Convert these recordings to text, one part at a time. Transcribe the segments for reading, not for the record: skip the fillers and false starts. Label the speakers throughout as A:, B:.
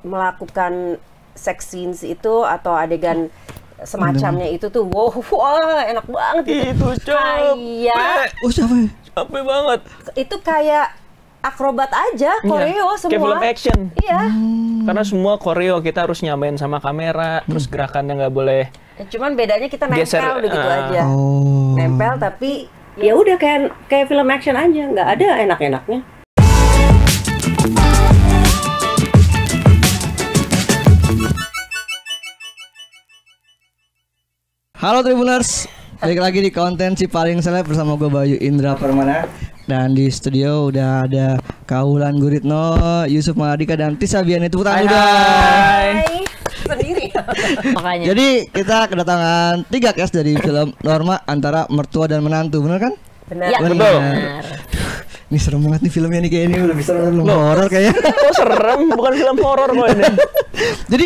A: melakukan sex scenes itu atau adegan semacamnya itu tuh wah enak banget
B: itu
A: kayak
B: capek banget.
A: Itu kayak akrobat aja, koreo semua.
B: Kayak film action.
A: Iya.
B: Karena semua koreo kita harus nyamain sama kamera, terus gerakannya nggak boleh.
A: Cuman bedanya kita nempel
B: Geser,
A: begitu aja. Nempel tapi ya udah kayak film action aja, nggak ada enak-enaknya.
C: Halo Tribuners, balik lagi di konten Si Paling Seleb bersama gue Bayu Indra Permana. Dan di studio udah ada Kaulan Guritno, Yusuf Mahardika, dan Tisa Biani. Tepuk tangan udah.
A: Hai. Sendiri.
D: Makanya.
C: Jadi kita kedatangan 3 cast dari film Norma antara mertua dan menantu, bener kan?
A: Benar.
D: Ya,
B: Betul.
C: Ini serem banget nih filmnya nih, kayaknya udah bisa nonton horor kayaknya.
B: Oh serem, bukan film horor kok ini.
C: Jadi,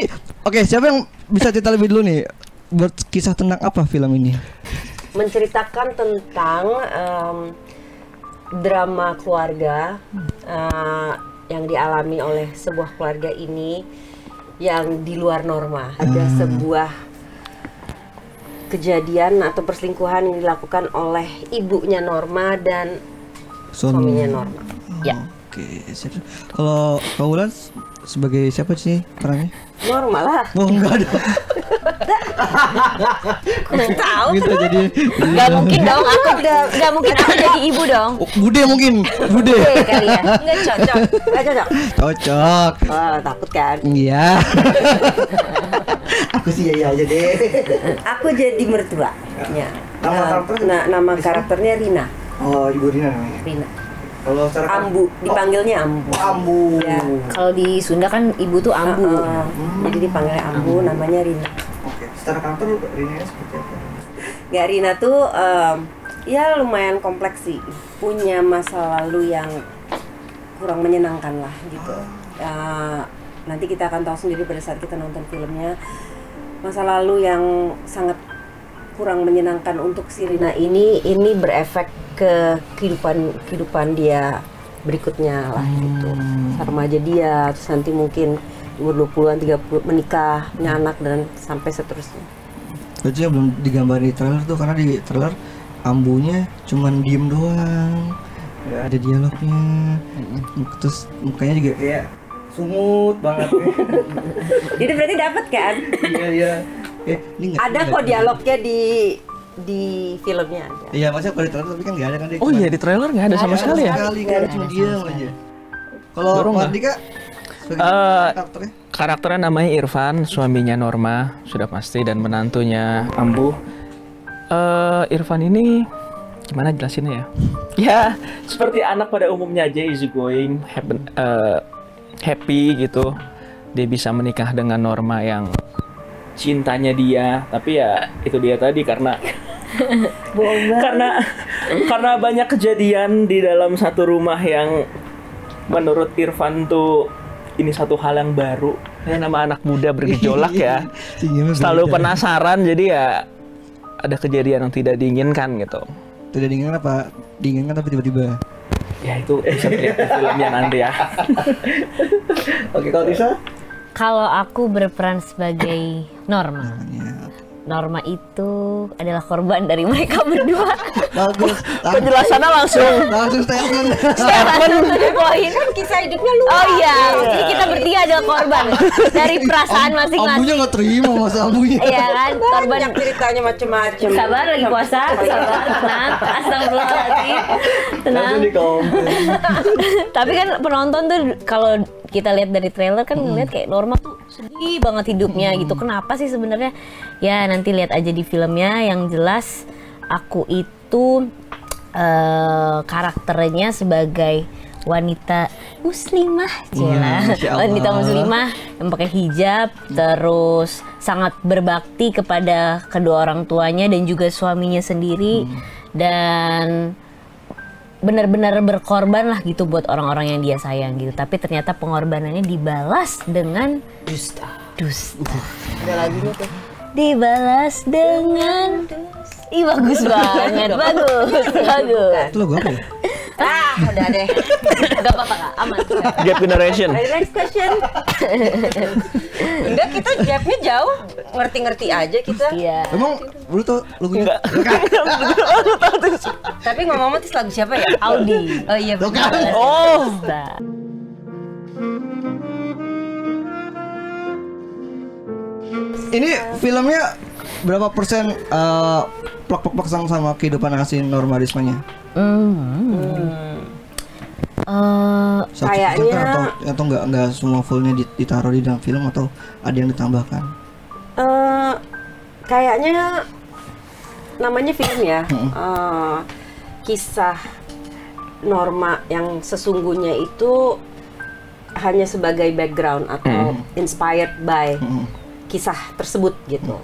C: oke, siapa yang bisa cerita lebih dulu nih? Berkisah tentang apa film ini?
A: Menceritakan tentang drama keluarga yang dialami oleh sebuah keluarga ini yang di luar norma. Ada sebuah kejadian atau perselingkuhan yang dilakukan oleh ibunya Norma dan suaminya Norma.
D: Ya.
C: Oke, siap. Kalau Kaulan sebagai siapa sih perannya?
A: Normal lah.
C: Oh enggak ada.
A: Tahu
C: Gitu jadi
D: Gak mungkin dong, gak mungkin aku jadi ibu dong.
C: Bude mungkin, Bude.
D: Kali ya.
A: nggak cocok. Nggak cocok.
C: Cocok.
A: Oh, takut kan?
C: Iya. Aku sih iya aja deh.
A: Aku jadi mertua. Ya.
C: Nama karakternya?
A: Nama karakternya Rina.
C: Oh, Ibu Rina namanya.
A: Rina.
C: Kalau secara
A: Ambu, dipanggilnya Ambu.
C: Ambu.
A: Ya.
D: Kalau di Sunda kan ibu tuh ambu.
A: Jadi dipanggilnya Ambu, namanya Rina.
C: Oke, secara karakter Rina seperti apa?
A: Gak, Rina tuh ya lumayan kompleks sih. Punya masa lalu yang kurang menyenangkan lah gitu. Nanti kita akan tahu sendiri pada saat kita nonton filmnya. Masa lalu yang sangat kurang menyenangkan untuk si Rina ini berefek ke kehidupan dia berikutnya lah gitu. Remaja dia, terus nanti mungkin umur 20-an, 30 menikah, punya anak dan sampai seterusnya.
C: Berarti yang belum digambar di trailer tuh, karena di trailer Ambunya cuman diem doang. Gak ada dialognya. Terus mukanya juga kayak sumut banget.
A: Jadi berarti dapat kan?
C: Iya.
A: Ada kok dialognya di filmnya ada.
C: Iya, maksudnya kalau di trailer tapi kan nggak ada kan?
B: Oh iya, di trailer nggak ada sama sekali ya?
C: Nggak ada, cuma diam aja. Kalau
B: Baru nggak?
C: Mahardika sebagai karakternya?
B: Karakternya namanya Irfan, suaminya Norma sudah pasti, dan menantunya Ambu. Irfan ini gimana jelasinnya ya? Ya seperti anak pada umumnya aja, easy going, happy gitu. Dia bisa menikah dengan Norma yang cintanya dia, tapi ya itu dia tadi karena banyak kejadian di dalam satu rumah yang menurut Irfan tuh ini satu hal yang baru. Ya, nama anak muda bergejolak ya, selalu penasaran, jadi ya ada kejadian yang tidak diinginkan gitu.
C: Tidak diinginkan apa? Diinginkan tapi tiba-tiba.
B: Ya itu bisa dilihat di filmnya nanti ya.
C: Oke, kalau Tisa?
D: Kalau aku berperan sebagai Norma. Norma itu adalah korban dari mereka berdua.
C: Bagus.
B: Penjelasannya langsung
C: statement.
D: Langsung to the point.
A: Kan kisah hidupnya luas.
D: Oh iya, jadi kita bertiga adalah korban dari perasaan masing-masing.
C: Ambunya nggak terima masa ambunya.
D: Iya kan, korban.
A: Banyak ceritanya macam-macam.
D: Sabar, lagi puasa, sabar, tenang, astagfirullahaladzim, tenang. Tapi kan penonton tuh kalau kita lihat dari trailer kan ngeliat kayak Norma tuh sedih banget hidupnya gitu. Kenapa sih sebenarnya? Ya nanti lihat aja di filmnya. Yang jelas aku itu karakternya sebagai wanita muslimah, wanita muslimah yang pakai hijab, terus sangat berbakti kepada kedua orang tuanya dan juga suaminya sendiri, dan benar-benar berkorban lah gitu buat orang-orang yang dia sayang gitu. Tapi ternyata pengorbanannya dibalas dengan dusta.
A: Ada lagunya tuh.
D: dibalas dengan ih bagus banget, bagus.
C: Itu lagu apa ya?
A: Udah deh.
D: Gak apa-apa Kak, aman.
B: Gap Generation.
A: Next question. Enggak, kita gapnya jauh. Ngerti-ngerti aja kita.
D: Iya.
C: Emang lu tau lagunya?
A: Tapi ngomong-ngomong itu lagu siapa ya?
D: Audi.
A: Oh iya.
C: Tuh kan?
B: Oh.
C: Ini filmnya berapa persen plak-plak sama kehidupan asli normalismenya?
A: Kayaknya
C: atau nggak semua fullnya ditaruh di dalam film atau ada yang ditambahkan?
A: kayaknya namanya film ya. Kisah Norma yang sesungguhnya itu hanya sebagai background atau inspired by kisah tersebut gitu.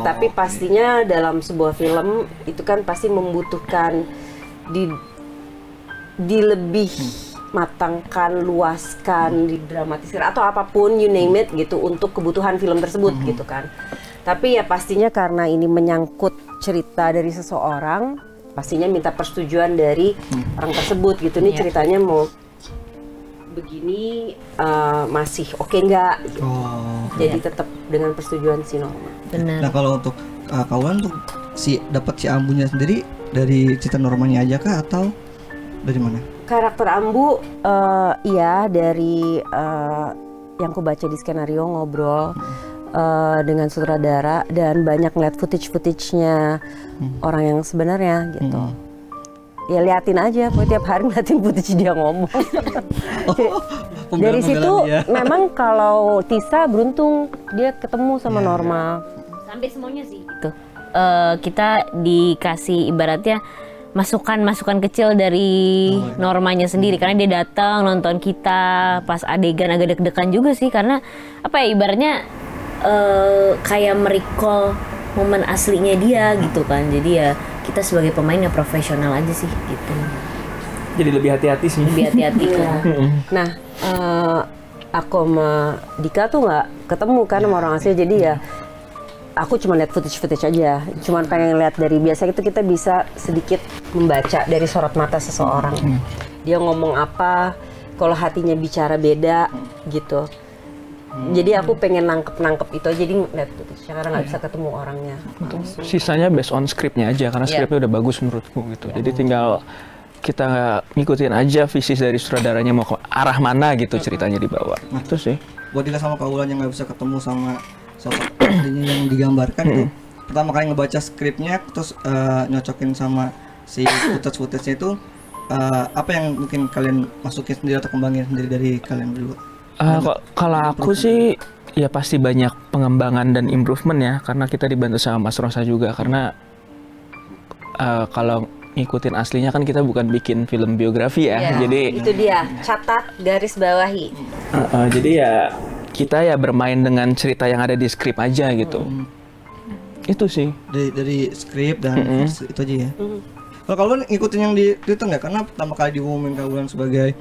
A: Tapi pastinya dalam sebuah film itu kan pasti membutuhkan di lebih matangkan, luaskan, didramatisir atau apapun you name it gitu untuk kebutuhan film tersebut gitu kan. Tapi ya pastinya karena ini menyangkut cerita dari seseorang, pastinya minta persetujuan dari orang tersebut gitu. Nih ceritanya mau begini masih oke nggak? Gitu. Jadi tetap dengan persetujuan si Norma.
D: Benar.
C: Nah kalau untuk kawan tuh dapat si Ambunya sendiri dari cerita Normanya aja kah atau dari mana?
A: Karakter Ambu iya dari yang ku baca di skenario, ngobrol dengan sutradara dan banyak ngeliat footage-nya orang yang sebenarnya gitu. Ya liatin aja, pokoknya tiap hari ngeliatin footage dia ngomong. Dari situ memang kalau Tisa beruntung dia ketemu sama Norma.
D: Sampai semuanya sih gitu. Kita dikasih ibaratnya masukan kecil dari Normanya sendiri karena dia datang nonton kita pas adegan agak deg-degan juga sih karena apa ya ibaratnya kayak merecall momen aslinya dia gitu kan. Jadi ya kita sebagai pemain ya profesional aja sih gitu.
B: Jadi lebih hati-hati sih.
D: Lebih hati-hati kan.
A: Nah, aku sama Dika tuh nggak ketemu kan sama orang asli, jadi ya aku cuma lihat footage aja. Cuma pengen lihat dari biasa itu kita bisa sedikit membaca dari sorot mata seseorang. Dia ngomong apa, kalau hatinya bicara beda gitu. Jadi aku pengen nangkep itu aja, jadi lihat footage karena nggak bisa ketemu orangnya.
B: Sisanya based on scriptnya aja karena scripnya udah bagus menurutku gitu. Jadi tinggal kita ngikutin aja visi dari sutradaranya mau ke arah mana gitu ceritanya dibawa. Nah, itu sih.
C: Buat Dika sama Kaulan yang nggak bisa ketemu sama sosok aslinya yang digambarkan itu, pertama kali ngebaca skripnya terus nyocokin sama si footage-nya itu apa yang mungkin kalian masukin sendiri atau kembangin sendiri dari kalian berdua?
B: Kalau aku sih ya pasti banyak pengembangan dan improvement ya karena kita dibantu sama Mas Rosa juga karena kalau ngikutin aslinya kan kita bukan bikin film biografi ya, jadi
A: itu dia catat garis bawahi.
B: Jadi ya kita ya bermain dengan cerita yang ada di skrip aja gitu. Itu sih
C: dari skrip dan itu aja ya. Kalau kalian ngikutin yang di Twitter nggak? Karena pertama kali diumumin kalian sebagai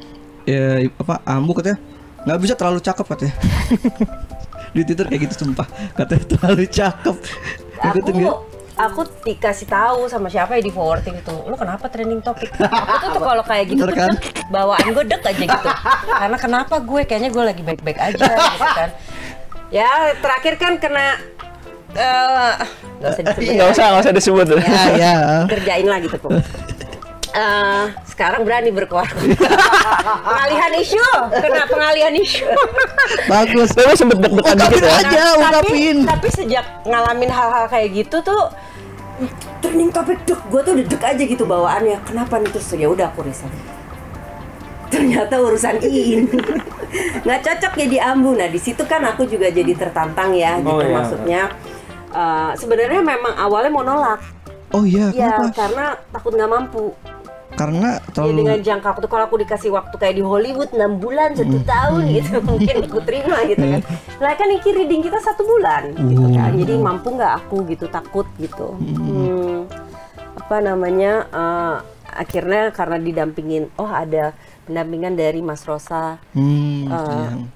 C: Ambu katanya nggak bisa terlalu cakep katanya. Di Twitter kayak gitu sumpah, katanya terlalu cakep.
A: Aku dikasih tahu sama siapa ya di forwarding itu, lu kenapa trending topik? Aku tuh kalau kayak gitu kan bawaan gue dek aja gitu. Karena kenapa kayaknya gue lagi baik-baik aja gitu kan. Ya terakhir kan kena nggak usah disebut. Ya. Kerjain lah gitu kok. Sekarang berani berkuar. Pengalihan isu, kena pengalihan isu.
C: Bagus.
B: Tapi sempet deg-degan dikit ya.
A: Tapi sejak ngalamin hal-hal kayak gitu tuh trending topik gue tuh deg aja gitu bawaannya. Kenapa nih, terus ya udah aku resign. Ternyata urusan Iin nggak cocok jadi Ambu. Nah di situ kan aku juga jadi tertantang ya gitu. Maksudnya sebenarnya memang awalnya mau nolak.
C: Oh iya,
A: kenapa? Karena takut nggak mampu.
C: Karena
A: ya, dengan jangka waktu kalau aku dikasih waktu kayak di Hollywood 6 bulan 1 tahun gitu mungkin aku terima gitu kan. Lah kan ini reading kita 1 bulan gitu kan. Jadi mampu nggak aku gitu, takut gitu. Akhirnya karena didampingin, ada pendampingan dari Mas Rosa.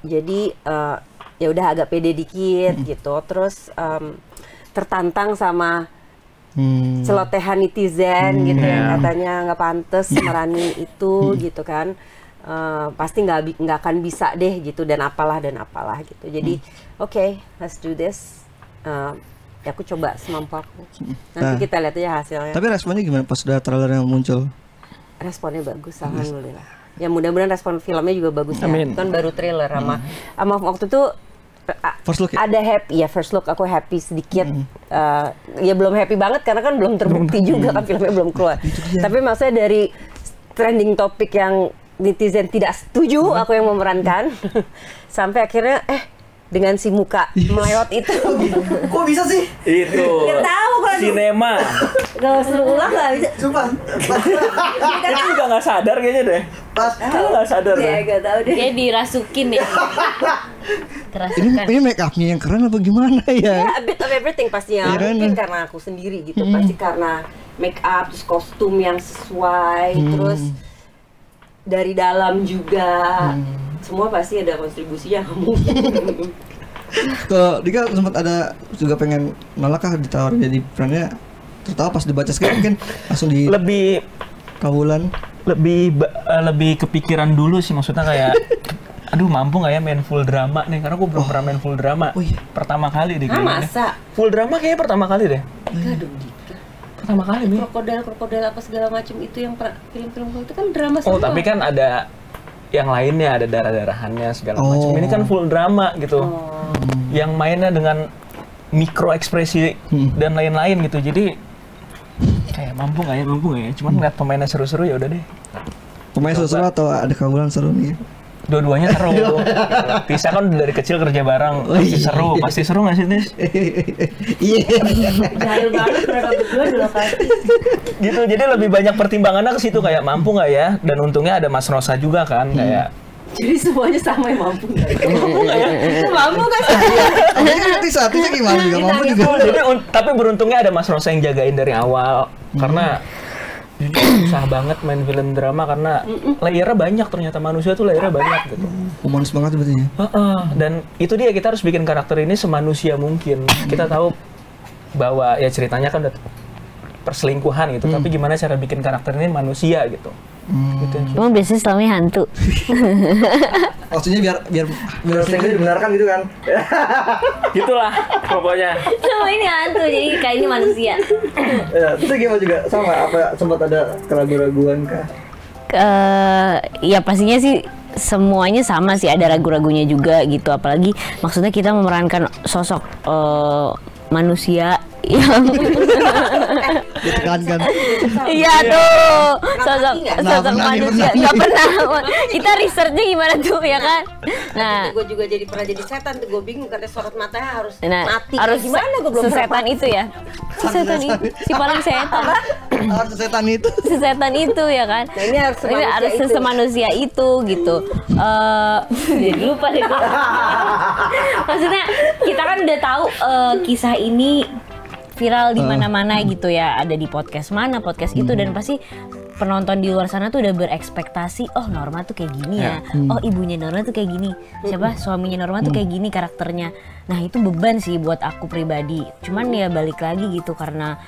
A: Jadi ya udah agak pede dikit gitu. Terus tertantang sama celotehan netizen gitu yang katanya nggak pantas merani itu gitu kan. Pasti nggak akan bisa deh gitu dan apalah gitu. Jadi oke, let's do this. Ya aku coba semampu aku. Nanti kita lihat aja hasilnya.
C: Tapi responnya gimana pas udah trailer yang muncul?
A: Responnya bagus, alhamdulillah. Ya mudah-mudahan respon filmnya juga bagus ya.
B: Amin.
A: Kan baru trailer sama waktu itu
C: First look ya?
A: ada happy ya, first look aku happy sedikit. Ya belum happy banget karena kan belum terbukti juga kan filmnya belum keluar. Tapi maksudnya dari trending topik yang netizen tidak setuju aku yang memerankan sampai akhirnya dengan si muka melewat itu.
C: Kok bisa sih?
B: Itu.
A: Nggak tahu kalau
B: Sinema.
A: kalau suruh ulang nggak bisa.
C: Sumpah.
B: Kita juga nggak sadar kayaknya deh. Kita nggak sadar
A: Ya
B: deh.
A: nggak tahu deh.
D: Dia dirasukin ya. Kerasukan.
C: Ini make upnya yang keren apa gimana ya?
A: Ya, a bit of everything pastinya.
C: Iya kan?
A: Mungkin karena aku sendiri gitu, pasti karena make up, terus kostum yang sesuai, terus dari dalam juga. Semua pasti ada kontribusinya kamu.
C: Kalau Dika sempat ada juga pengen nolak kah ditawar jadi perannya, tertawa pas dibaca skrip mungkin langsung di
B: Lebih
C: kabulan.
B: lebih kepikiran dulu sih, maksudnya kayak aduh mampu nggak ya main full drama nih, karena aku belum pernah main full drama.
C: Oh iya.
B: Pertama kali deh kayaknya.
A: Masa?
B: Full drama kayaknya pertama kali deh.
A: Aduh, Dika.
B: Pertama kali nih.
A: Krokodil apa segala macam itu yang film-film itu kan drama
B: Oh
A: semua.
B: tapi kan ada yang lainnya, ada darah-darahannya segala macam. Ini kan full drama gitu. Yang mainnya dengan mikro ekspresi dan lain-lain gitu. Jadi kayak mampu nggak ya? Cuman ngeliat pemainnya seru-seru ya udah deh.
C: Pemain seru atau ada kabulan seru nih?
B: Dua-duanya seru. Gitu. Tisa kan dari kecil kerja bareng, pasti seru nggak sih Tis?
C: Iya.
A: Jahil banget mereka berdua di lokasi.
B: Gitu, jadi lebih banyak pertimbangannya ke situ kayak mampu nggak ya? Dan untungnya ada Mas Rosa juga kan kayak.
A: Jadi semuanya sama yang mampu nggak?
B: Mampu nggak ya?
A: Mampu kan?
C: Tapi nanti saatnya gimana juga mampu juga.
B: Jadi tapi beruntungnya ada Mas Rosa yang jagain dari awal karena jujur susah banget main film drama karena layernya banyak, ternyata manusia tuh layernya banyak gitu.
C: Humanis banget berarti ya.
B: Dan itu dia, kita harus bikin karakter ini semanusia mungkin. Kita tahu bahwa ya ceritanya kan udah perselingkuhan gitu, tapi gimana cara bikin karakter ini manusia gitu. Gitu.
D: Emang biasanya selamanya hantu.
C: Maksudnya biar sehingga dibenarkan gitu kan.
B: Gitulah pokoknya.
D: Selama ini hantu, jadi kayak ini manusia.
C: Ya, itu gimana juga sama apa sempat ada keraguan-raguan kah?
D: Ya pastinya sih semuanya sama sih, ada ragu-ragunya juga gitu. Apalagi maksudnya kita memerankan sosok manusia yang
C: Ditekankan.
D: iya tuh sosok
C: pernah
D: manusia
C: nih.
D: nggak pernah. Kita researchnya gimana tuh ya kan. Nah
A: Gue juga pernah jadi setan tuh, gue bingung katanya sorot matanya harus mati.
D: harus
A: Gimana gue belum
D: sesetan itu ya, sesetan itu si paling setan,
C: Harus setan itu.
D: sesetan itu ya kan.
A: Nah, ini harus
D: Ini harus semanusia itu gitu. Jadi lupa deh gua. Maksudnya kita kan udah tahu kisah ini viral di mana-mana gitu ya, ada di podcast mana, podcast itu, dan pasti penonton di luar sana tuh udah berekspektasi, oh Norma tuh kayak gini ya, oh ibunya Norma tuh kayak gini, siapa suaminya Norma tuh kayak gini karakternya. Nah itu beban sih buat aku pribadi, cuman ya balik lagi gitu karena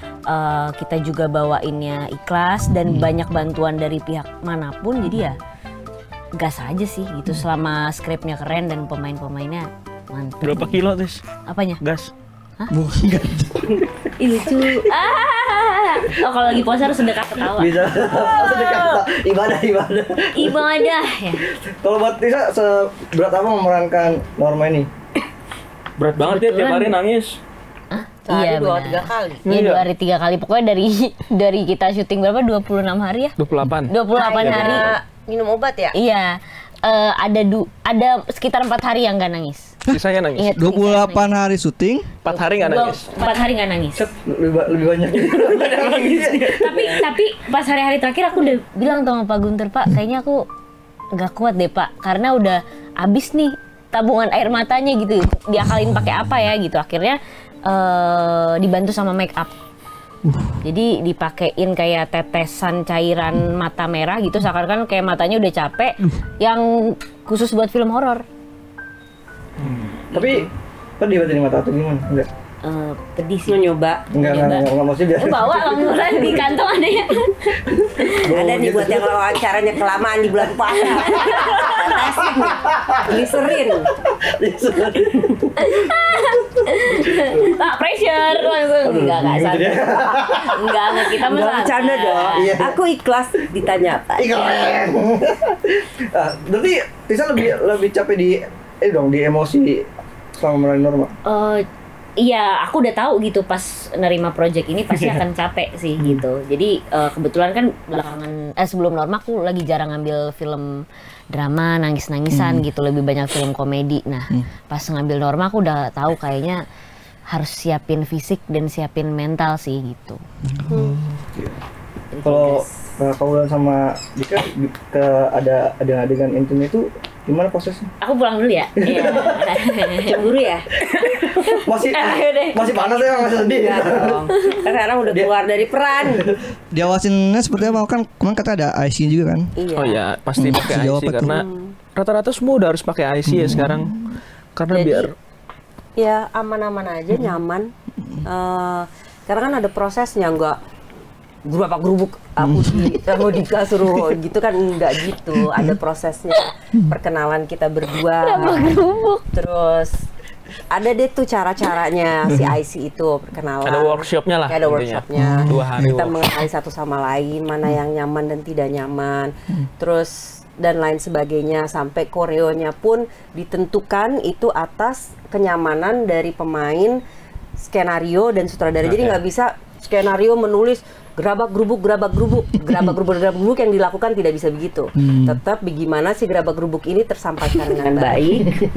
D: kita juga bawainnya ikhlas dan banyak bantuan dari pihak manapun, jadi ya gas aja sih gitu selama skripnya keren dan pemain-pemainnya mantap.
B: Berapa kilo Tis?
D: Apanya?
B: Gas.
C: Bukan.
D: Itu oh kalau lagi puasa harus sedekah ketawa.
C: Bisa. Sedekah ibadah.
D: Ibadah ya.
C: Kalau buat Tisa seberat apa memerankan Norma ini?
B: Berat banget ya, tiap hari nangis.
A: Sehari 2-3
D: benar.
A: kali.
D: Iya 2 hari 3 kali, pokoknya dari kita syuting berapa, 26 hari ya?
B: 28.
D: 28 hari.
A: Minum obat ya?
D: Iya. Ada sekitar 4 hari yang nggak nangis.
B: Sisanya nangis.
D: Ingat,
C: 28 hari syuting,
B: 4 hari nggak nangis.
D: 4 hari nggak nangis.
C: lebih banyak.
D: tapi pas hari-hari terakhir aku udah bilang sama Pak Guntur, Pak kayaknya aku nggak kuat deh Pak, karena udah abis nih tabungan air matanya gitu, diakalin pakai apa ya gitu. Akhirnya dibantu sama make up, jadi dipakein kayak tetesan cairan mata merah gitu, seakan-akan kayak matanya udah capek, yang khusus buat film horor.
C: Tapi pedih banget di mata atau gimana? Enggak.
D: pedih sih.
A: Nyoba.
C: Enggak maksudnya biasa.
D: Bawa lamuran di kantong ada ya.
A: Ada nih buat yang wawancaranya kelamaan di bulan puasa. Testing. Gliserin.
D: Pak pressure langsung. Enggak santai. Enggak kita mah santai.
A: Bercanda dong.
C: Iya.
A: Aku ikhlas ditanya apa.
C: Berarti Tisa lebih capek di di emosi selama meraih norma.
D: Iya, aku udah tahu gitu pas nerima project ini pasti akan capek sih gitu. Jadi kebetulan kan belakangan sebelum norma aku lagi jarang ngambil film drama nangis-nangisan gitu, lebih banyak film komedi. Nah, pas ngambil norma aku udah tahu kayaknya harus siapin fisik dan siapin mental sih gitu.
C: Kalau Kaulan sama Dika ada adegan intim itu gimana prosesnya?
D: Aku pulang dulu ya. Iya.
A: Cemburu ya?
C: Masih panas ya, masih sedih.
A: Enggak dong. Kan sekarang udah keluar dari peran.
C: Diawasinnya seperti apa? Kan kemarin kata ada IC juga kan?
A: Iya.
B: Oh ya, pasti pakai
C: Sejauh
B: IC
C: apa tuh?
B: karena rata-rata semua udah harus pakai IC ya sekarang. Karena
A: Jadi,
B: biar
A: ya aman-aman aja, nyaman. Karena kan ada prosesnya, nggak berapa gerubuk aku mau dikasih gitu kan, enggak gitu. Ada prosesnya, perkenalan kita berdua. Terus ada deh tuh cara-caranya si IC itu perkenalan.
B: ada workshopnya lah.
A: Ada
B: intinya.
A: workshopnya.
B: 2 hari
A: Kita
B: workshop.
A: mengenali satu sama lain, mana yang nyaman dan tidak nyaman. Terus dan lain sebagainya, sampai koreonya pun ditentukan itu atas kenyamanan dari pemain, skenario dan sutradara. Jadi nggak bisa skenario menulis gerabak gerubuk yang dilakukan, tidak bisa begitu. Tetap bagaimana si gerabak gerubuk ini tersampaikan dengan baik.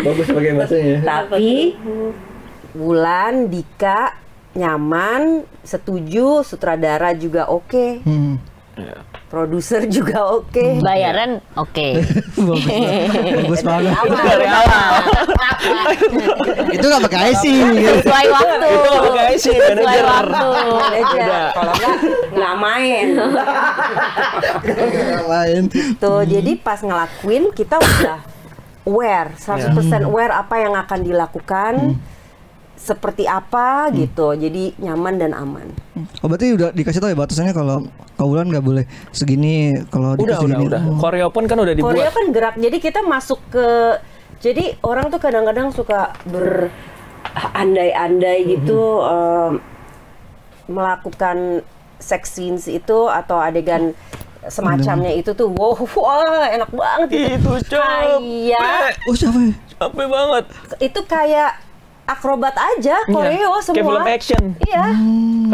C: Bagus sebagai bahasanya.
A: Tapi Wulan, Dika nyaman, setuju, sutradara juga oke, produser juga oke.
D: Bayaran oke.
C: Bagus banget.
B: Dari awal.
C: Itu nggak pakai IC.
D: Sesuai waktu.
B: Itu nggak pakai IC,
D: Sesuai
B: manajer.
D: waktu.
A: Aja. Kalau nggak main.
C: Lain.
A: Tuh, jadi pas ngelakuin kita udah aware, 100% aware apa yang akan dilakukan, seperti apa gitu. Jadi nyaman dan aman.
C: Oh berarti udah dikasih tahu ya batasannya kalau Kaulan nggak boleh segini, kalau Dika segini.
B: Udah. Koreo pun kan udah
A: Korea
B: dibuat.
A: kan gerak, jadi kita masuk ke, jadi orang tuh kadang-kadang suka berandai-andai gitu, melakukan sex scenes itu atau adegan semacamnya itu tuh, wah enak banget
B: Itu
A: kayak
C: Oh siapa ya?
B: capek banget.
A: itu kayak akrobat aja, koreo
B: Kayak film
A: semua.
B: action.
A: Iya.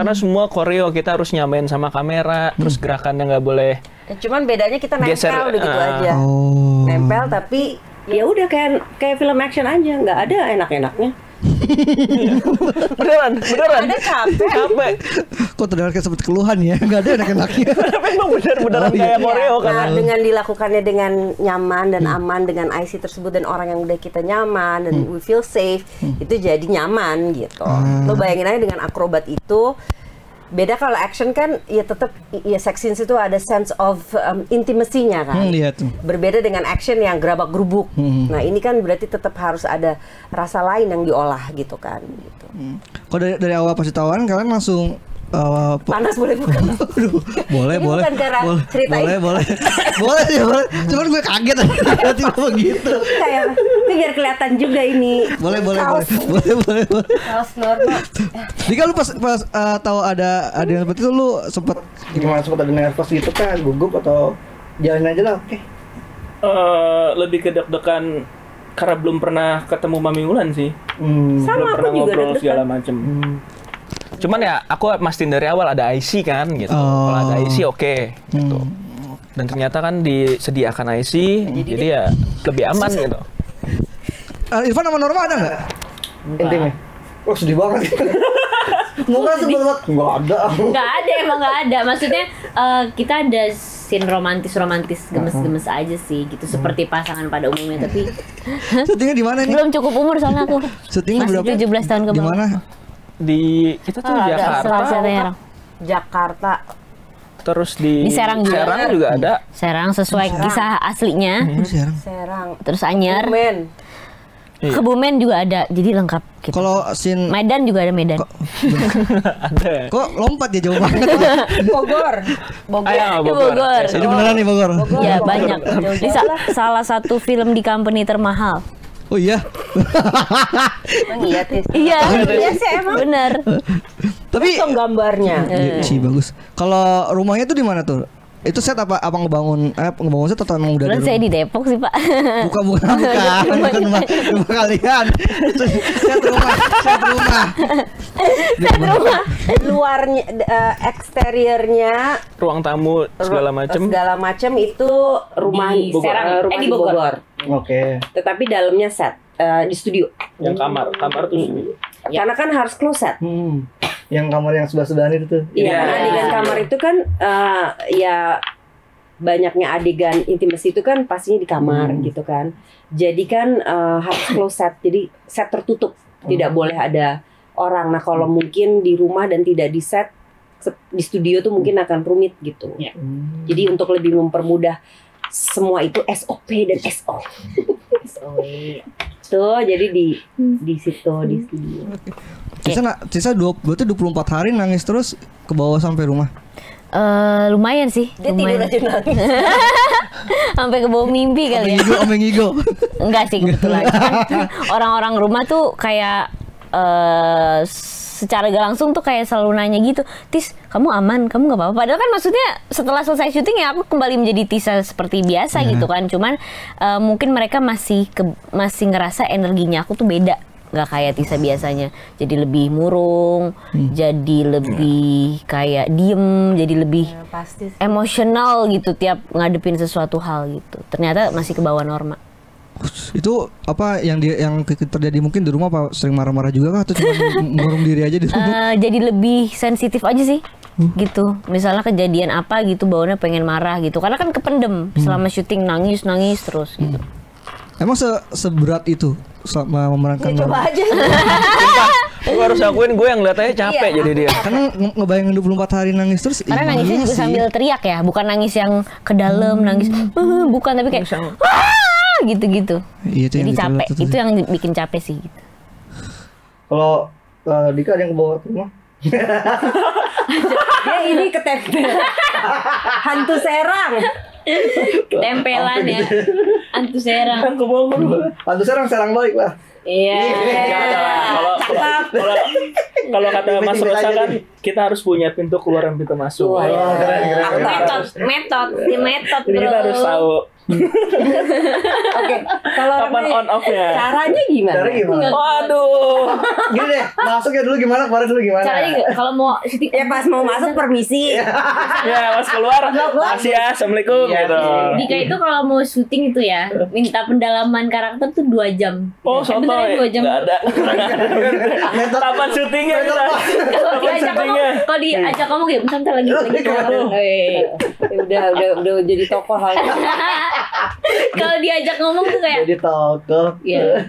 B: Karena semua koreo kita harus nyamain sama kamera, terus gerakannya nggak boleh
A: Cuman bedanya kita nempel
B: Geser,
A: udah gitu aja.
C: Oh.
A: Nempel tapi ya udah kayak film action aja, nggak ada enak-enaknya.
B: beneran.
A: Ada capek.
C: Kok terdengar kayak seperti keluhan ya? Nggak ada enak-enaknya.
B: Tapi emang beneran
C: Oh, iya.
B: kayak koreo kan.
A: Nah, dengan dilakukannya dengan nyaman dan aman dengan IC tersebut dan orang yang udah kita nyaman dan we feel safe, itu jadi nyaman gitu. Lo bayangin aja dengan akrobat itu. Beda kalau action kan ya tetap ya sex scenes itu ada sense of intimacy-nya kan.
C: Iya tuh.
A: Berbeda dengan action yang gerabak gerubuk. Nah, ini kan berarti tetap harus ada rasa lain yang diolah gitu kan gitu.
C: Kok dari awal pasti tawaran kalian langsung
A: Panas boleh bukan?
C: Aduh, boleh,
A: Ini
C: boleh.
A: bukan karena cerita ini.
C: boleh. Boleh sih, boleh. Cuman gue kaget tiba-tiba begitu.
A: Kayak ini biar kelihatan juga ini.
C: Boleh.
A: Kaos kaos normal.
C: Dika lu pas tahu ada yang seperti itu lu sempat gimana, sempat ada nervous gitu kan, gugup atau jalanin aja lah, oke.
B: Lebih ke deg-degan karena belum pernah ketemu Mami Wulan sih.
A: Sama
B: Belum
A: aku
B: pernah
A: juga
B: ngobrol
A: deg-degan.
B: segala macem. Cuman ya aku mastiin dari awal ada IC kan gitu.
C: Oh.
B: Kalau ada IC oke gitu. Dan ternyata kan disediakan IC, jadi ya lebih aman gitu.
C: Irfan sama Norma ada nggak? Intimnya? Oh sedih banget. Muka sebel banget. Nggak ada.
D: Emang nggak ada. Maksudnya kita ada scene romantis gemes-gemes aja sih gitu, seperti pasangan pada umumnya, tapi
C: Syutingnya di mana nih?
D: belum cukup umur soalnya aku.
C: Syutingnya
D: Masih
C: berapa?
D: 17 tahun ke
C: Di
D: bawah.
C: mana?
B: Di kita tuh Jakarta,
A: Jakarta.
B: terus di
D: Serang juga.
B: ada.
D: Serang sesuai kisah aslinya.
C: Oh, Serang.
A: Serang.
D: Terus Anyar.
A: Men.
D: Kebumen juga ada, jadi lengkap gitu.
C: Kalau scene
D: Medan juga ada Medan.
B: Ada.
C: kok lompat ya jauh banget.
A: Bogor.
B: Ayo,
D: Bogor.
C: Ini beneran nih Bogor.
D: Ya banyak. Ini salah satu film di company termahal.
C: Oh iya.
A: Emang iya, Tis?
D: Iya,
A: Iya sih emang.
D: bener.
C: Tapi
A: Itu gambarnya.
C: sih bagus. Kalau rumahnya tuh di mana tuh? Itu set apa ngebangun set atau emang udah
D: Kebetulan
C: ada
D: saya
C: rumah?
D: di Depok sih Pak.
C: Bukan rumah kalian. Itu set rumah.
A: Luarnya, eksteriornya,
B: Ruang tamu segala macem
A: itu rumah
D: Di Serang.
A: rumah
D: Di
A: di
D: Bogor.
A: Bogor.
C: Oke.
A: Tetapi dalamnya set di studio.
B: Yang kamar tuh studio.
A: Karena kan harus close set.
C: Yang kamar yang sebelah-sebelahan itu tuh.
A: Iya,
B: Iya.
A: karena adegan kamar itu kan ya banyaknya adegan intimasi itu kan pastinya di kamar gitu kan. Jadi kan harus close set. Jadi set tertutup, tidak boleh ada orang. Nah, kalau mungkin di rumah dan tidak di set di studio tuh mungkin akan rumit gitu. Jadi untuk lebih mempermudah semua itu SOP dan SO. Tuh, jadi di situ di studio.
C: Sisa berarti 24 hari nangis terus ke bawah sampai rumah.
D: Lumayan sih.
A: Dia tidur
D: lumayan.
A: aja nangis.
D: Sampai ke bawah mimpi kali ya.
C: Omeng Igo.
D: Enggak sih kebetulan. Cuman orang-orang rumah tuh kayak secara gak langsung tuh kayak selalu nanya gitu, Tis, kamu aman, kamu nggak apa-apa. Padahal kan maksudnya setelah selesai syuting ya aku kembali menjadi Tisa seperti biasa gitu kan. Cuman mungkin mereka masih ngerasa energinya aku tuh beda, nggak kayak Tisa biasanya. Jadi lebih murung, jadi lebih kayak diem, jadi lebih
A: Pasti.
D: emosional gitu tiap ngadepin sesuatu hal gitu. Ternyata masih ke bawah norma.
C: Itu apa yang terjadi mungkin di rumah, apa sering marah-marah juga kah atau cuma mengurung diri aja di rumah?
D: Jadi lebih sensitif aja sih gitu. Misalnya kejadian apa gitu bawaannya pengen marah gitu, karena kan kependem selama syuting, nangis terus gitu.
C: Emang seberat itu selama memerankan
A: Coba aja.
B: Gue harus akuin gue yang lihat aja capek jadi dia.
C: karena ngebayangin 24 hari nangis terus.
D: Karena
C: iya
D: nangisnya juga
C: sih.
D: sambil teriak ya, bukan nangis yang ke dalam, nangis bukan, tapi kayak gitu-gitu.
C: Iya, itu yang
D: Jadi
C: diterlihat
D: capek,
C: tuh.
D: itu yang bikin capek sih gitu.
C: Kalau Dika ada yang kebawa ke rumah?
A: Dia ini ketempel. Hantu Serang.
D: Tempelan ya, antu serang.
C: Hantu serang balik lah.
D: Iya.
B: Kalau kata Mas Rosa kan kita harus punya pintu keluar dan pintu masuk.
D: Metode
B: Jadi kita
D: bro.
B: harus tahu
A: Oke, kalau
B: kapan on off-nya.
A: caranya gimana?
B: Waduh.
C: Gini deh, masuknya dulu gimana, kemarin dulu gimana?
D: Caranya kalau mau syuting
A: Ya pas mau masuk permisi.
B: Ya, Mas keluar. Makasih ya, Assalamualaikum gitu.
D: Dika itu kalau mau syuting itu ya minta pendalaman karakter tuh 2 jam.
B: Oh, sotoy.
D: Beneran 2 jam.
B: Enggak ada. Kapan syutingnya kita?
D: Kalau
B: Kapan
D: diajak
B: syutingnya?
D: ngomong, kalau diajak ngomong ya bentar lagi.
A: Udah jadi tokoh hal.
D: Kalau diajak ngomong tuh kayak
C: Jadi tokoh.
D: ya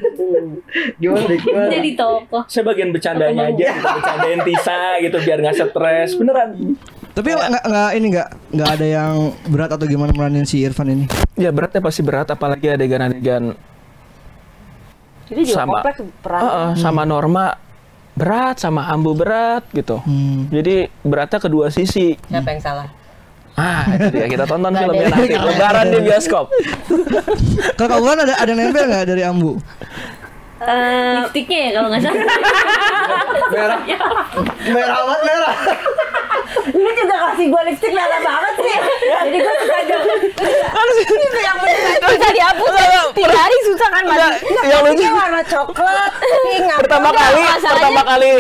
C: Gimana deh?
D: jadi tokoh.
B: Saya bagian bercandanya aja, kita bercandain Tisa gitu biar nggak stres. Beneran.
C: Tapi nggak ada yang berat atau gimana meranin si Irfan ini?
B: Ya beratnya pasti berat, apalagi adegan-adegan
A: Jadi juga
B: sama
A: kompleks peran.
B: sama Norma berat, sama Ambu berat gitu. Jadi beratnya kedua sisi.
A: Siapa yang salah?
B: Itu dia, kita tonton filmnya nanti. Lebaran di bioskop.
C: Kalau Kak Wulan ada nempel nggak dari Ambu?
D: Lipstiknya ya kalau nggak salah.
C: Merah amat merah.
A: Lu juga kasih gue lipstick merah banget sih. Jadi gue suka aja. Itu yang bener.
D: Bisa dihapus 3 hari susah kan Mas.
B: Yang lucu
A: Warna coklat.
B: pertama kali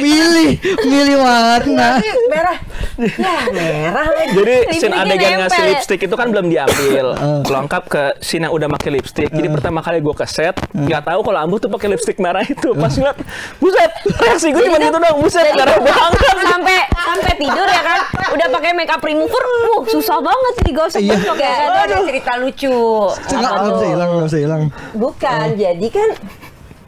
C: Milih warna.
A: Merah. Ya merah lagi.
B: jadi scene
D: Lipstiknya
B: adegan ngasih
D: nempel.
B: lipstick itu kan belum diambil. Lengkap ke scene yang udah pakai lipstick. Jadi pertama kali gue ke set, nggak tahu kalau Ambu tuh pakai lipstick merah itu. Pas ngeliat, buset, reaksi gue cuma gitu dong, buset, merah banget.
D: sampai tidur ya kan udah pakai makeup remover, susah banget digosok.
C: Iya.
A: Kayak ada cerita lucu.
C: Nggak bisa hilang.
A: Bukan, jadi kan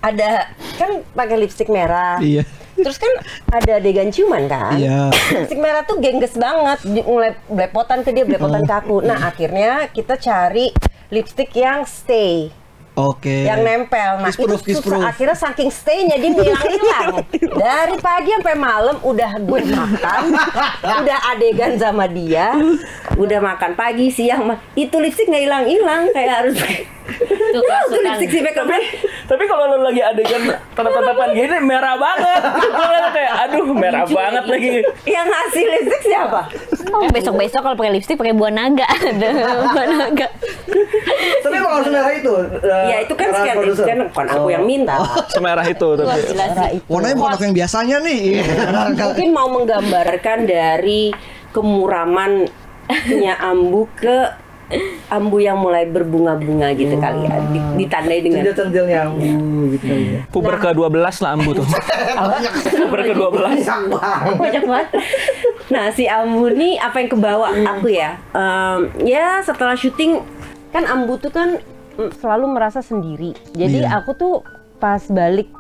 A: ada kan pakai lipstick merah.
C: Iya.
A: Terus kan ada adegan ciuman kan?
C: Iya.
A: Lipstick merah tuh gengges banget, mulai belepotan ke dia, belepotan ke aku. Nah akhirnya kita cari lipstick yang stay.
C: Oke.
A: Yang nempel. Nah, itu susah. Akhirnya saking stay-nya dia hilang-hilang. Dari pagi sampai malam udah gue makan, udah adegan sama dia, udah makan pagi, siang, itu lipstick nggak hilang-hilang, kayak harus
D: Tuh
A: lipstick si makeup.
B: Tapi kalau lo lagi adegan tatap-tatapan gini merah banget. Gue kayak aduh merah banget lagi.
A: Yang ngasih lipstick siapa?
D: Oh, besok-besok kalau pakai lipstick pakai buah naga. Buah naga.
C: Tapi emang harus merah itu.
A: Ya itu kan sekian bukan aku yang minta.
B: Semerah itu tapi.
C: Warnanya bukan aku yang biasanya nih.
A: Mungkin mau menggambarkan dari kemuramannya Ambu ke Ambu yang mulai berbunga-bunga gitu kali ya, ditandai dengan
C: centil-centilnya Ambu gitu ya.
B: Puber ke-12 lah Ambu tuh. Puber ke-12.
A: banyak banget. Nah si Ambu nih apa yang kebawa aku ya? Ya setelah syuting kan Ambu tuh kan selalu merasa sendiri. Jadi aku tuh pas balik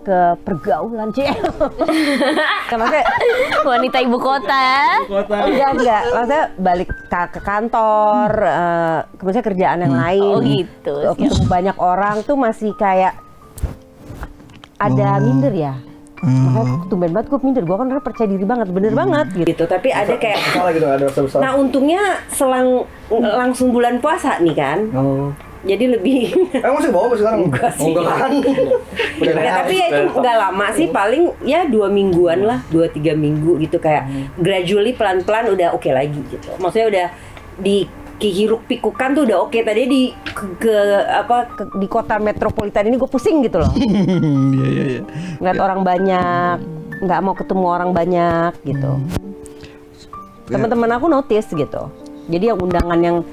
A: ke pergaulan maksudnya
D: wanita ibu kota.
A: Enggak maksudnya balik ke kantor, kemudian kerjaan yang lain.
D: Oh gitu.
A: Ketemu banyak orang tuh masih kayak ada minder ya. Makanya tumben banget gue minder, gue kan orangnya percaya diri banget, bener banget gitu. Tapi ada kayak nah untungnya langsung bulan puasa nih kan. Jadi lebih
C: masih bawa sekarang?
A: Enggak sih.
C: Ya,
A: tapi ya itu nggak lama sih, paling ya 2 mingguan lah, 2-3 minggu gitu, kayak gradually pelan-pelan udah oke lagi gitu. Maksudnya udah di hiruk pikukan tuh udah oke. Tadi di di kota metropolitan ini gue pusing gitu loh.
C: Iya.
A: Ngeliat orang banyak, nggak mau ketemu orang banyak gitu. Teman-teman aku notice gitu. Jadi yang undangan yang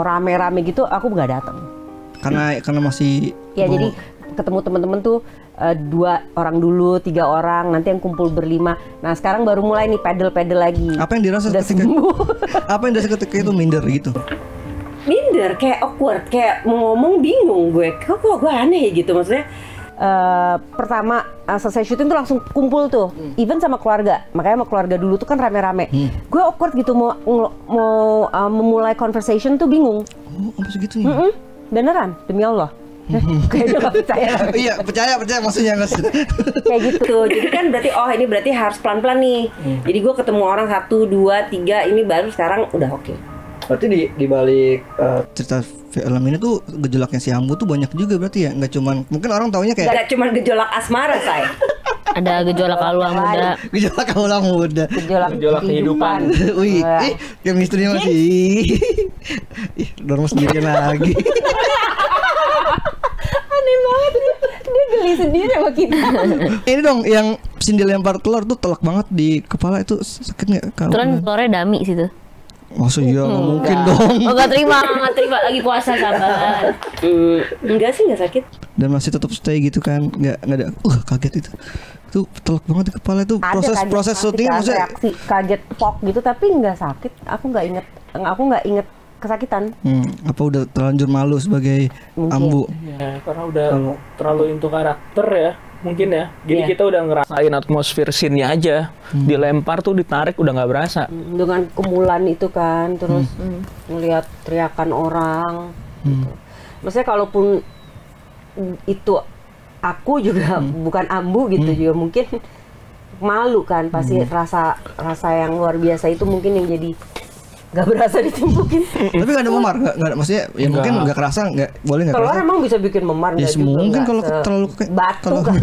A: rame-rame gitu aku nggak datang.
C: Karena masih
A: jadi ketemu teman-teman tuh 2 orang dulu, 3 orang, nanti yang kumpul berlima. Nah sekarang baru mulai nih pedal lagi.
C: Apa yang dirasa ketika itu minder gitu?
A: Minder, kayak awkward, kayak mau ngomong bingung gue. Kok gue aneh gitu maksudnya. Pertama selesai syuting tuh langsung kumpul tuh, even sama keluarga. Makanya sama keluarga dulu tuh kan rame-rame. Gue awkward gitu mau memulai conversation tuh bingung.
C: Apa segitunya?
A: Beneran, demi Allah. Kayaknya gak percaya.
C: Iya percaya maksudnya nggak sih?
A: Kayak gitu. Jadi kan berarti berarti harus pelan-pelan nih. Jadi gue ketemu orang 1, 2, 3 ini baru sekarang udah oke.
C: Berarti di balik cerita film ini tuh gejolaknya si Ambu tuh banyak juga berarti ya, nggak cuman mungkin orang taunya kayak
A: nggak cuman gejolak asmara saya.
D: Ada gejolak kaula muda.
A: Gejolak kehidupan.
C: Wih, yang istrinya masih dorong sendiri lagi.
A: Aneh banget dia geli sendiri sama kita.
C: Ini dong yang Cindy lempar telur tuh telak banget di kepala, itu sakit nggak?
D: Telurnya dami situ.
C: Maksudnya nggak mungkin dong.
D: Nggak terima lagi puasa sabar.
A: Enggak sih, nggak sakit.
C: Dan masih tetap stay gitu kan, nggak ada. Kaget itu telak banget di kepala itu. Proses syutingnya maksudnya
A: reaksi kaget pok gitu, tapi nggak sakit. Aku nggak inget kesakitan.
C: Apa udah terlanjur malu sebagai Ambu?
B: Ya karena udah terlalu into karakter ya. Mungkin ya, jadi kita udah ngerasain atmosfer scene-nya aja. Dilempar tuh ditarik udah nggak berasa.
A: Dengan kemulan itu kan, terus ngelihat teriakan orang. Gitu. Maksudnya kalaupun itu aku juga bukan Ambu gitu, juga mungkin malu kan, pasti rasa yang luar biasa itu mungkin yang jadi nggak berasa ditimpukin.
C: Tapi nggak ada memar, nggak ada, maksudnya ya mungkin nggak kerasa, nggak boleh nggak kerasa.
A: Kalau emang bisa bikin memar
C: ya mungkin kalau terlalu kayak
A: batu kan.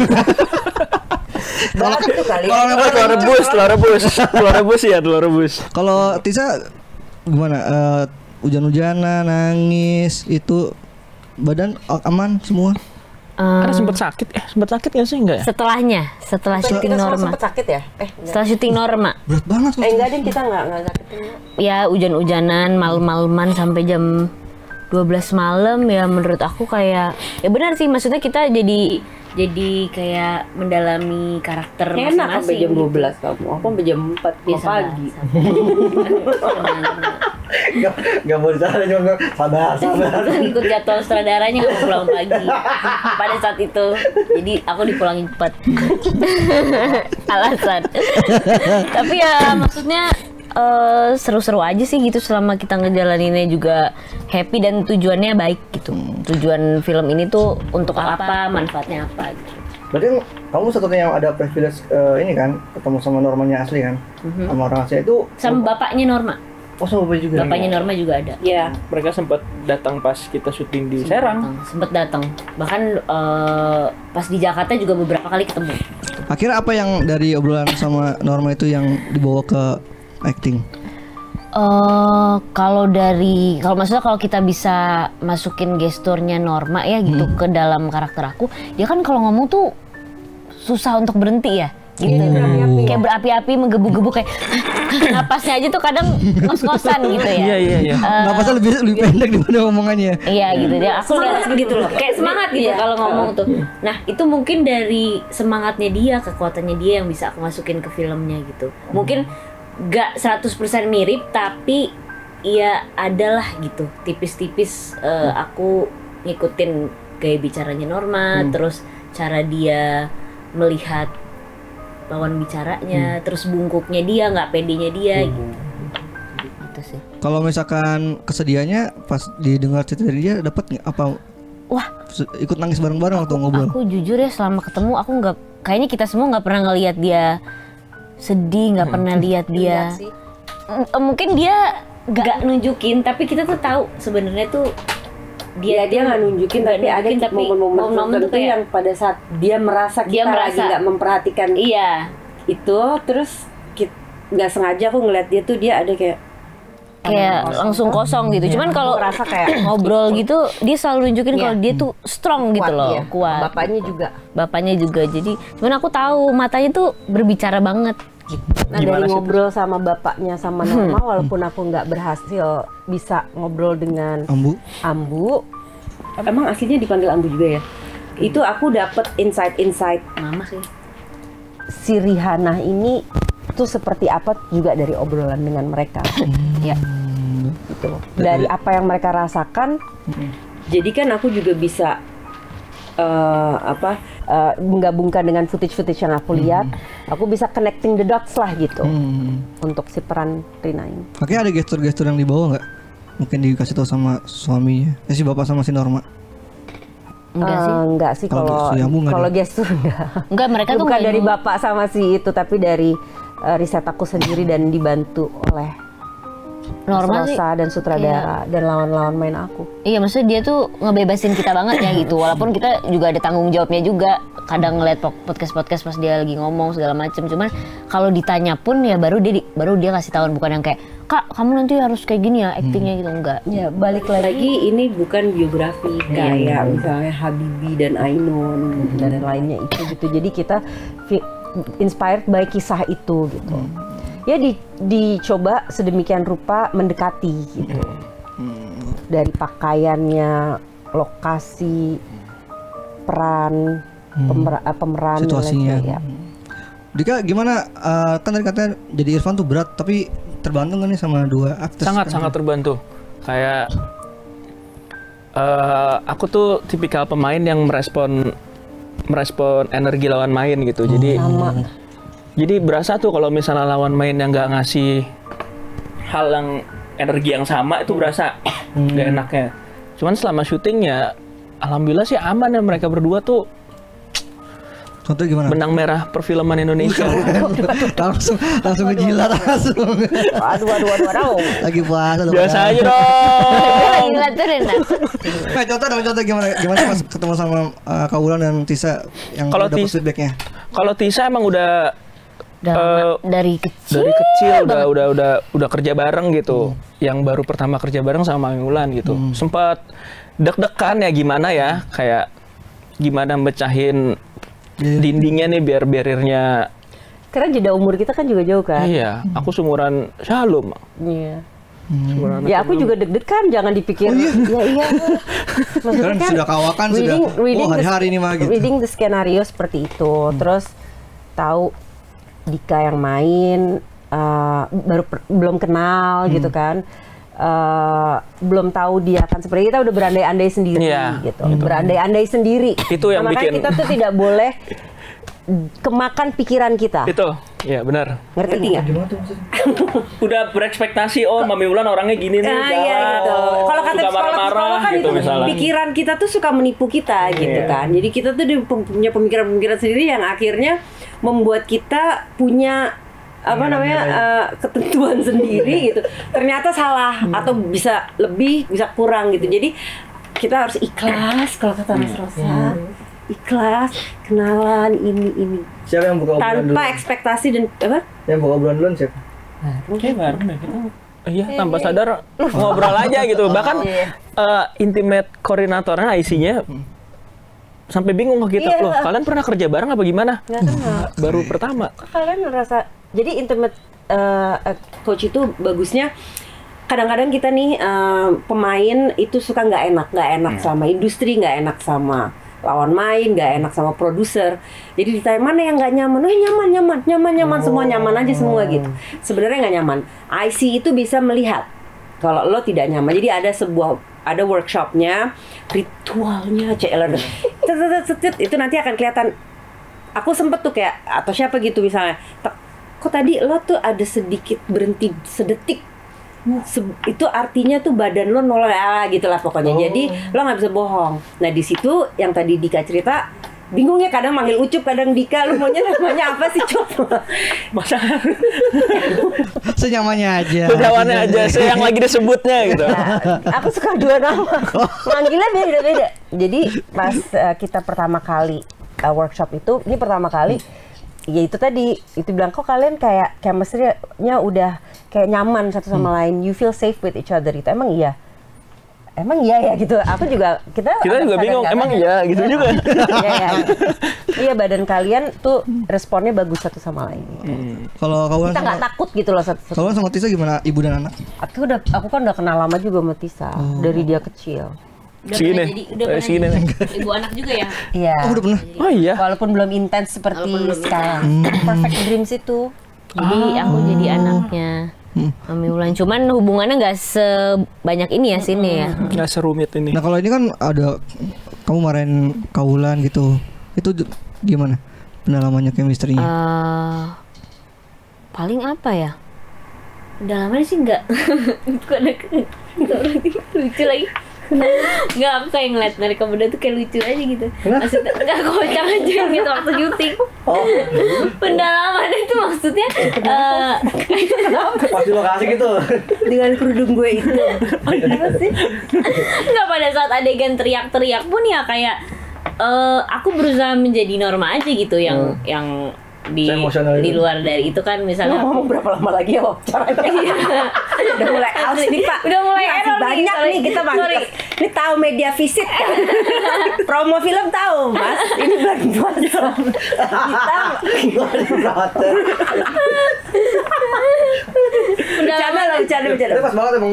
A: Batu kali.
B: Telur rebus.
C: Kalau Tisa gimana? Hujan-hujanan, nangis, itu badan aman semua?
B: Ada sempet sakit nggak sih? Enggak ya?
D: Setelah syuting Norma.
A: Sempet sakit ya?
D: Setelah syuting Norma.
C: Berat banget kok.
A: Enggak deh, kita nggak sakit.
D: Ya hujan-hujanan, malam-malaman sampai jam 12 malam ya, menurut aku kayak ya benar sih, maksudnya kita jadi kayak mendalami karakter masing-masing.
A: Enak sampai jam 12 kamu, aku sampai jam 4 pagi.
C: Gak mau disana, cuma sabar.
D: Ikut jadwal sutradaranya nggak mau pulang pagi pada saat itu, jadi aku dipulangin cepat. Alasan. Tapi ya maksudnya seru-seru aja sih gitu selama kita ngejalaninnya juga happy dan tujuannya baik gitu. Tujuan film ini tuh untuk apa, manfaatnya apa gitu.
C: Berarti kamu satunya yang ada privilege ini kan, ketemu sama Normanya asli kan? Sama orang asli itu
D: sama bapaknya Norma.
C: Oh, sama bapaknya juga.
D: Bapaknya Norma juga ada.
A: Ya,
B: Mereka sempat datang pas kita syuting di Serang.
D: Sempet datang. Bahkan pas di Jakarta juga beberapa kali ketemu.
C: Akhirnya apa yang dari obrolan sama Norma itu yang dibawa ke acting?
D: Kalau maksudnya kalau kita bisa masukin gesturnya Norma ya gitu ke dalam karakter aku, dia kan kalau ngomong tuh susah untuk berhenti ya gitu. Kayak berapi-api, menggebu-gebu kayak napasnya aja tuh kadang ngos-ngosan gitu ya.
B: Iya.
C: Napasnya lebih pendek daripada omongannya.
D: Iya gitu dia. Aku semangat gitu loh. Kayak semangat gitu kalau ngomong tuh. Nah, itu mungkin dari semangatnya dia, kekuatannya dia yang bisa aku masukin ke filmnya gitu. Mungkin gak 100% mirip tapi ya adalah gitu. Tipis-tipis aku ngikutin gaya bicaranya Norma, terus cara dia melihat lawan bicaranya, terus bungkuknya dia, nggak pedenya dia gitu. Gitu sih.
C: Kalau misalkan kesedihannya pas didengar cerita dari dia dapat nggak apa?
D: Wah,
C: ikut nangis bareng-bareng waktu ngobrol.
D: Aku jujur ya selama ketemu aku nggak, kayaknya kita semua nggak pernah ngelihat dia sedih, nggak pernah lihat dia. Mungkin dia nggak nunjukin, tapi kita tuh tahu sebenarnya tuh
A: dia nggak nunjukin, tapi ada momen-momen tertentu yang pada saat dia merasa kita lagi nggak memperhatikan itu, terus nggak sengaja aku ngeliat dia tuh dia ada kayak
D: langsung kosong gitu. Cuman kalau
A: rasa kayak
D: ngobrol gitu dia selalu nunjukin kalau dia tuh strong gitu loh, kuat. Bapaknya juga. Jadi cuman aku tahu matanya tuh berbicara banget.
A: Nah, dari ngobrol sama bapaknya sama Norma, walaupun aku nggak berhasil bisa ngobrol dengan Ambu, emang aslinya dipanggil Ambu juga ya? Itu aku dapet insight
D: Mama sih.
A: Si Rihanna ini tuh seperti apa juga dari obrolan dengan mereka. Ya, gitu. Dari apa yang mereka rasakan, jadi kan aku juga bisa menggabungkan dengan footage yang aku lihat, aku bisa connecting the dots lah gitu untuk si peran Rina ini.
C: Oke, ada gestur-gestur yang dibawa nggak? Mungkin dikasih tahu sama suaminya, si bapak sama si Norma.
A: Enggak sih kalau gestur enggak.
D: Mereka tuh
A: bukan dari bapak sama si itu, tapi dari riset aku sendiri dan dibantu oleh Norma dan sutradara dan lawan-lawan main aku.
D: Iya, maksudnya dia tuh ngebebasin kita banget ya gitu. Walaupun kita juga ada tanggung jawabnya juga. Kadang ngeliat podcast pas dia lagi ngomong segala macam. Cuman kalau ditanya pun ya baru dia kasih tahu, bukan yang kayak, "Kak, kamu nanti harus kayak gini ya aktingnya," gitu, enggak.
A: Ya, balik lagi ini bukan biografi kayak misalnya Habibie dan Ainun dan lainnya itu gitu. Jadi kita inspired by kisah itu gitu. Ya dicoba sedemikian rupa mendekati gitu. Dari pakaiannya, lokasi, peran, pemeran,
C: situasinya.
A: Ya.
C: Dika, gimana? Kan tadi katanya jadi Irfan tuh berat, tapi terbantu nggak nih sama dua aktris?
B: Sangat terbantu. Kayak aku tuh tipikal pemain yang merespon energi lawan main gitu. Jadi berasa tuh kalau misalnya lawan main yang nggak ngasih hal yang energi yang sama itu berasa nggak enaknya. Cuman selama syuting ya alhamdulillah sih aman ya, mereka berdua tuh.
C: Contoh gimana?
B: Benang merah perfilman Indonesia.
C: langsung ngejilat langsung.
A: Aduh.
C: Lagi puasa.
B: Biasa aja dong.
C: Nah, contoh gimana pas ketemu sama Kak Wulan dan Tisa yang dapat feedbacknya?
B: Kalau Tisa emang udah
D: dari kecil
B: udah kerja bareng gitu. Yang baru pertama kerja bareng sama Wulan gitu. Sempat deg-degan ya gimana ya, kayak gimana mecahin dindingnya nih biar barriernya.
A: Karena jeda umur kita kan juga jauh kan.
B: Iya, aku seumuran Shalom.
A: Iya. Ya aku juga deg-degan, jangan dipikir. Iya.
C: Maksudnya kan sudah kawakan sudah hari-hari ini mah gitu.
A: Reading the skenario seperti itu, terus tahu Dika yang main belum kenal gitu kan. Belum tahu dia akan seperti, kita udah berandai-andai sendiri gitu. Berandai-andai sendiri.
B: Itu yang
A: makanya
B: bikin
A: kita tuh tidak boleh kemakan pikiran kita.
B: Itu, ya benar.
A: Ngerti nggak?
C: Gimana tuh maksudnya?
B: Udah berekspektasi, oh Mami Wulan orangnya gini nih,
A: Nah, iya gitu. Kalau kata
B: suka
A: psikolog
B: marah-marah
A: kan
B: gitu
A: itu
B: misalnya.
A: pikiran kita tuh suka menipu kita gitu kan. Jadi kita tuh punya pemikiran-pemikiran sendiri yang akhirnya membuat kita punya apa namanya ketentuan sendiri gitu. Ternyata salah atau bisa lebih, bisa kurang gitu. Jadi kita harus ikhlas kalau kata Mas Rosa. Ikhlas, kenalan ini
C: Siapa yang buka obrolan dulu?
A: tanpa ekspektasi dan apa?
C: Yang buka obrolan duluan siapa?
B: Oke, baru deh kita. Iya, tanpa sadar ngobrol aja gitu. Bahkan intimate koordinatornya IC-nya sampai bingung ke kita,
A: Iya.
B: loh kalian pernah kerja bareng apa gimana?
A: Nggak kenal.
B: Baru pertama.
A: Kalian ngerasa jadi intimate coach itu bagusnya kadang-kadang kita nih pemain itu suka nggak enak sama industri, nggak enak sama lawan main, nggak enak sama produser. Jadi ditanya mana yang nggak nyaman, nyaman semua nyaman aja semua gitu. Sebenarnya nggak nyaman. IC itu bisa melihat kalau lo tidak nyaman. Jadi ada workshopnya, ritualnya, itu nanti akan kelihatan. Aku sempet tuh kayak atau siapa gitu misalnya, kok tadi lo tuh ada sedikit berhenti sedetik. Itu artinya tuh badan lo nolak gitulah pokoknya. Jadi lo nggak bisa bohong. Nah di situ yang tadi Dika cerita, bingung ya kadang manggil Ucup, kadang Dika, lu maunya namanya apa sih Cup?
B: Masa
C: Senyamannya aja.
B: sejawannya aja, saya yang lagi disebutnya gitu.
A: Nah, aku suka dua nama, manggilnya beda-beda. Jadi pas kita pertama kali workshop itu, ini pertama kali, ya itu tadi, itu bilang kok kalian kayak chemistry-nya udah kayak nyaman satu sama lain, you feel safe with each other itu. Emang iya ya gitu. Aku juga kita
B: juga bingung, emang iya gitu juga.
A: Iya badan kalian tuh responnya bagus satu sama lain.
C: Kalau kawan
A: Kita nggak takut gitu loh satu.
C: kawan sama Tisa gimana, ibu dan anak?
A: Aku kan udah kenal lama juga sama Tisa dari dia kecil.
D: Udah pernah
B: Segini.
D: jadi ibu anak juga ya.
A: Iya.
C: Oh, udah pernah.
B: Oh iya.
A: Walaupun belum intens seperti sekarang. Perfect Dreams itu.
D: Jadi aku jadi anaknya Mami Wulan. Cuman hubungannya nggak sebanyak ini ya sini ya.
B: Nggak serumit ini.
C: Nah kalau ini kan ada kamu marahin Kaulan gitu, itu gimana pendalamannya chemistry-nya?
D: Paling apa ya? Pendalamannya sih nggak. Kok ada lucu lagi. Nggak, aku kayak ngeliat mereka berdua tuh kayak lucu aja gitu. Maksudnya nggak kocak aja gitu waktu syuting. Pendalaman itu maksudnya
C: Pas di lokasi gitu.
A: Dengan kerudung gue itu. Apa sih?
D: nggak, pada saat adegan teriak-teriak pun ya kayak aku berusaha menjadi norma aja gitu yang di
C: Emosional itu.
D: luar dari itu kan misalnya
A: Ngomong berapa lama lagi ya wawancaranya? Udah mulai aus nih Pak.
D: Udah mulai
A: Ini masih
D: error nih,
A: banyak
D: sorry.
A: nih kita
D: Sorry.
A: banget. Ini tahu media visit kan? Promo film tahu Mas. Ini bulan puasa. Kita bercanda.
C: Pas banget emang.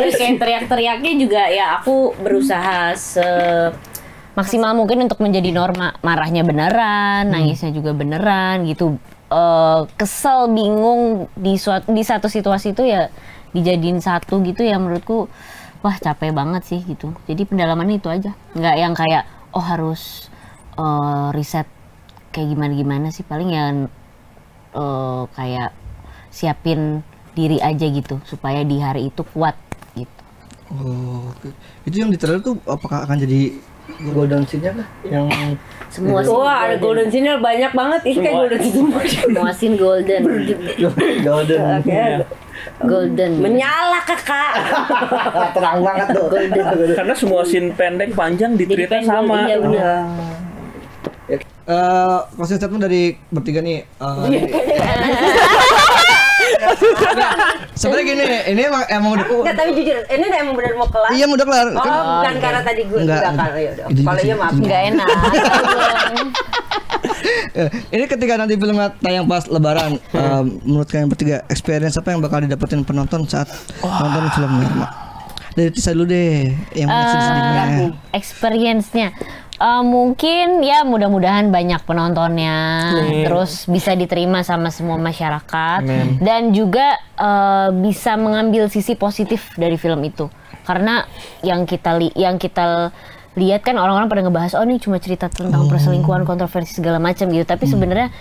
D: terus kayak teriak-teriaknya juga ya aku berusaha maksimal mungkin untuk menjadi norma, marahnya beneran, nangisnya juga beneran gitu. Kesel, bingung di satu situasi itu ya dijadiin satu gitu ya, menurutku wah capek banget sih gitu. Jadi pendalamannya itu aja, nggak yang kayak harus riset kayak gimana sih, paling yang kayak siapin diri aja gitu supaya di hari itu kuat gitu.
C: Oh, oke. Itu yang di trailer tuh apakah akan jadi golden scene-nya kah? Yang
D: Semua scene
A: Wah ada golden scene banyak banget. Ini kayak golden scene.
D: semua scene golden.
C: golden.
D: Golden.
A: Menyala kakak.
C: Terang banget tuh.
B: Karena semua scene pendek panjang di
D: Jadi
B: cerita
D: pengen
B: sama.
D: iya, bener.
C: Closing statement dari bertiga nih. Sebenarnya gini, ini emang udah.
A: Enggak, tapi jujur, ini emang benar mau kelar.
C: Iya udah kelar.
A: Oh, bukan karena tadi gue
C: Enggak.
A: udah kan. Ya udah.
C: Itu juga
A: Kalau
C: sih.
A: iya maaf.
D: Nggak enak.
C: Ini ketika nanti filmnya tayang pas Lebaran, menurut kalian bertiga experience apa yang bakal didapetin penonton saat nonton filmnya? Dari Tisa dulu deh, yang sedih-sedihnya.
D: Experience-nya mungkin ya mudah-mudahan banyak penontonnya, terus bisa diterima sama semua masyarakat, dan juga bisa mengambil sisi positif dari film itu, karena yang kita lihat kan orang-orang pada ngebahas oh ini cuma cerita tentang perselingkuhan, kontroversi segala macam gitu, tapi sebenarnya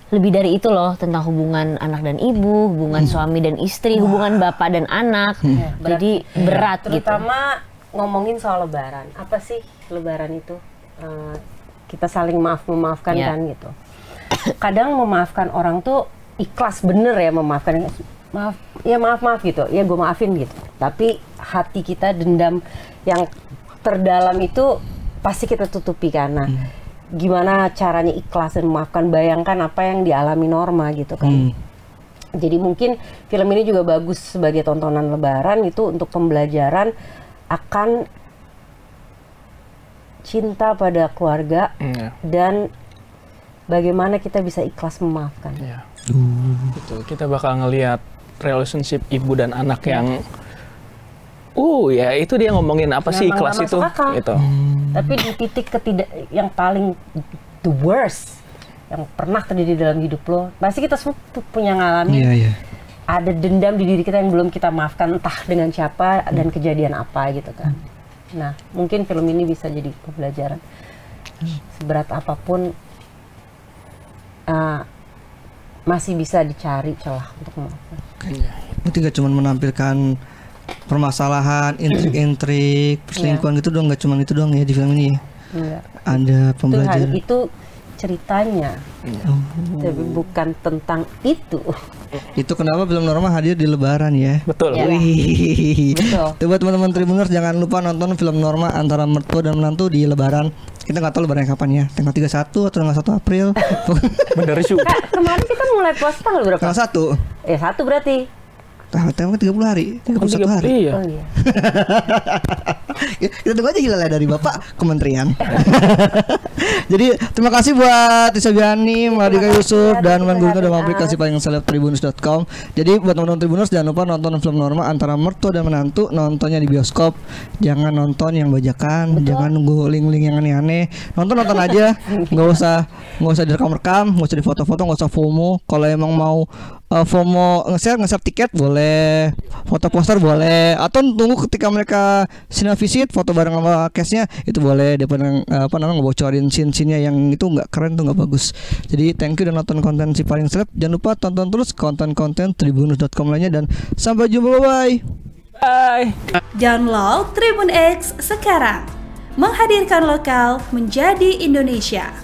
D: lebih dari itu loh, tentang hubungan anak dan ibu, hubungan suami dan istri, hubungan bapak dan anak. Jadi berat gitu.
A: Terutama ngomongin soal lebaran. Apa sih lebaran itu? Kita saling memaafkan kan gitu. Kadang memaafkan orang tuh ikhlas bener ya memaafkan. Maaf gitu. Ya gue maafin gitu. Tapi hati kita dendam yang terdalam itu pasti kita tutupi karena gimana caranya ikhlas dan memaafkan, bayangkan apa yang dialami Norma gitu kan. Jadi mungkin film ini juga bagus sebagai tontonan lebaran itu untuk pembelajaran akan cinta pada keluarga dan bagaimana kita bisa ikhlas memaafkan.
B: Betul, kita bakal ngelihat relationship ibu dan anak yang ya itu dia ngomongin apa sih ikhlas itu gitu. Tapi di titik yang paling the worst yang pernah terjadi dalam hidup lo, pasti kita semua punya ngalamin ada dendam di diri kita yang belum kita maafkan, entah dengan siapa dan kejadian apa gitu kan. Nah mungkin film ini bisa jadi pembelajaran. Seberat apapun masih bisa dicari celah untuk memaafkan.
C: Itu gak cuma menampilkan permasalahan, intrik-intrik, perselingkuhan gitu doang, nggak cuma itu doang ya di film ini. Ada pembelajaran.
A: Itu ceritanya, tapi bukan tentang itu.
C: Itu kenapa film Norma hadir di Lebaran ya?
B: Betul.
C: Betul. Tuh buat teman-teman Tribuners jangan lupa nonton film Norma Antara Mertua dan Menantu di Lebaran. Kita nggak tahu Lebaran kapan ya, tanggal 31 atau tanggal 1 April.
B: Bener juga.
A: Kemarin kita mulai puasa tanggal berapa?
C: Tanggal 1.
A: 1 berarti.
C: Tanggal 30 hari, 31 hari.
B: Iya.
A: Oh iya.
C: Kita tunggu aja hilal dari Bapak Kementerian. Jadi terima kasih buat Isabiani, Mardika Yusuf dan Mangguna udah aplikasi paling seleb tribunus.com. Jadi buat teman-teman Tribunus jangan lupa nonton film Norma Antara Mertua dan Menantu, nontonnya di bioskop. Jangan nonton yang bajakan, jangan nunggu link-link yang aneh-aneh. Nonton aja, nggak usah direkam-rekam, nggak usah difoto-foto, nggak usah FOMO. Kalau emang mau FOMO nge-share tiket boleh, foto poster boleh, atau tunggu ketika mereka visit foto bareng sama cast-nya itu boleh, daripada ngebocorin scene-nya yang itu nggak keren, tuh nggak bagus. Jadi thank you udah nonton konten si paling seleb. Jangan lupa tonton terus konten-konten tribunus.com lainnya dan sampai jumpa, bye.
E: Download Tribun X sekarang, menghadirkan lokal menjadi Indonesia.